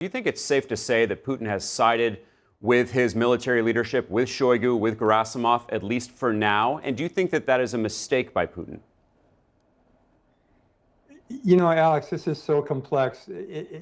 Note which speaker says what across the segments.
Speaker 1: Do you think it's safe to say that Putin has sided with his military leadership, with Shoigu, with Gerasimov, at least for now? And do you think that that is a mistake by Putin?
Speaker 2: You know, Alex, this is so complex.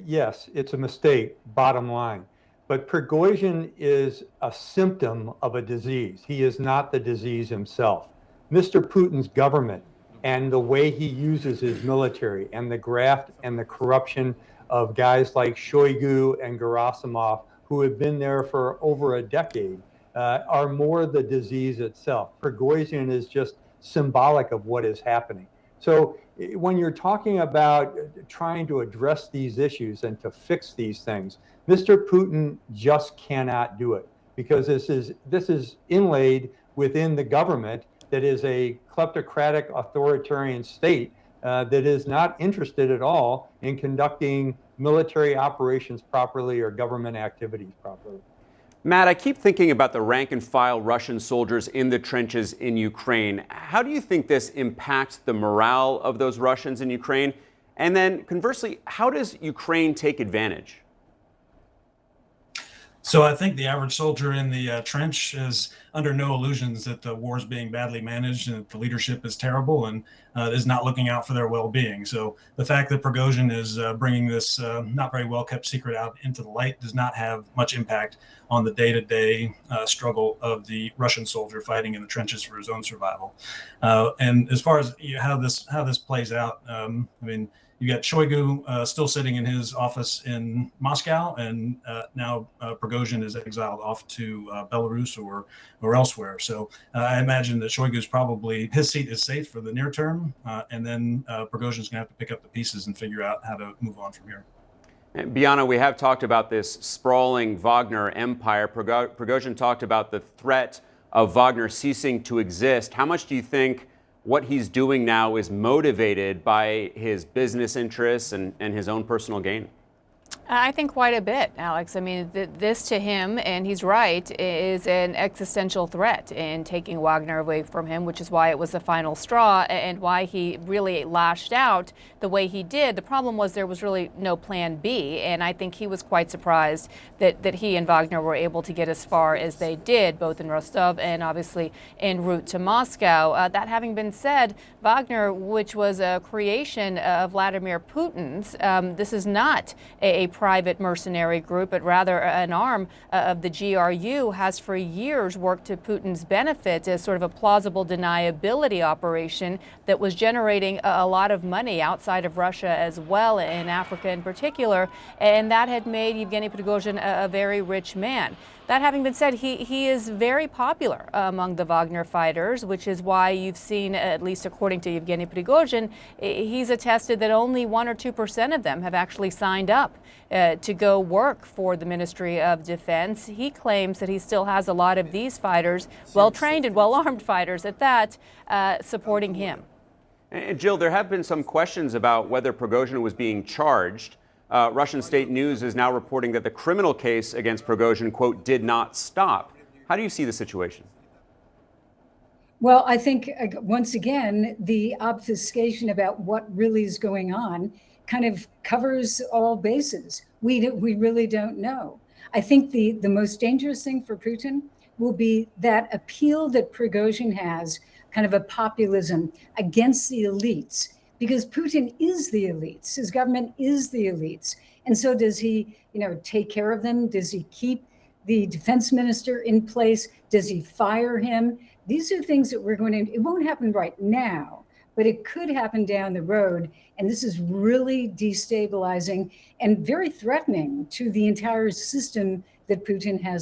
Speaker 2: Yes, it's a mistake, bottom line. But Prigozhin is a symptom of a disease. He is not the disease himself. Mr. Putin's government and the way he uses his military and the graft and the corruption of guys like Shoigu and Gerasimov, who have been there for over a decade, are more the disease itself. Prigozhin is just symbolic of what is happening. So when you're talking about trying to address these issues and to fix these things, Mr. Putin just cannot do it because this is inlaid within the government that is a kleptocratic authoritarian state that is not interested at all in conducting military operations properly or government activities properly.
Speaker 1: Matt, I keep thinking about the rank and file Russian soldiers in the trenches in Ukraine. How do you think this impacts the morale of those Russians in Ukraine? And then conversely, how does Ukraine take advantage?
Speaker 3: So I think the average soldier in the trench is under no illusions that the war is being badly managed and that the leadership is terrible and is not looking out for their well-being. So the fact that Prigozhin is bringing this not very well-kept secret out into the light does not have much impact on the day-to-day struggle of the Russian soldier fighting in the trenches for his own survival. And as far as how this plays out, I mean, you got Shoigu still sitting in his office in Moscow, and now Prigozhin is exiled off to Belarus or elsewhere. So I imagine that Shoigu's probably, his seat is safe for the near term, and then Prigozhin's going to have to pick up the pieces and figure out how to move on from here.
Speaker 1: And Bianna, we have talked about this sprawling Wagner empire. Prigozhin talked about the threat of Wagner ceasing to exist. How much do you think what he's doing now is motivated by his business interests and his own personal gain?
Speaker 4: I think quite a bit, Alex. I mean, this to him, and he's right, is an existential threat in taking Wagner away from him, which is why it was the final straw and why he really lashed out the way he did. The problem was there was really no plan B, and I think he was quite surprised that he and Wagner were able to get as far as they did, both in Rostov and obviously en route to Moscow. That having been said, Wagner, which was a creation of Vladimir Putin's, this is not a private mercenary group, but rather an arm of the GRU, has for years worked to Putin's benefit as sort of a plausible deniability operation that was generating a lot of money outside of Russia as well, in Africa in particular, and that had made Yevgeny Prigozhin a very rich man. That having been said, he is very popular among the Wagner fighters, which is why you've seen, at least according to Yevgeny Prigozhin, he's attested that only 1 or 2% of them have actually signed up to go work for the Ministry of Defense. He claims that he still has a lot of these fighters, well-trained and well-armed fighters at that, supporting him.
Speaker 1: And Jill, there have been some questions about whether Prigozhin was being charged. Russian state news is now reporting that the criminal case against Prigozhin, quote, did not stop. How do you see the situation?
Speaker 5: Well, I think, once again, the obfuscation about what really is going on kind of covers all bases. We really don't know. I think the most dangerous thing for Putin will be that appeal that Prigozhin has, kind of a populism against the elites, because Putin is the elites. His government is the elites. And so does he, take care of them? Does he keep the defense minister in place? Does he fire him? These are things that it won't happen right now, but it could happen down the road. And this is really destabilizing and very threatening to the entire system that Putin has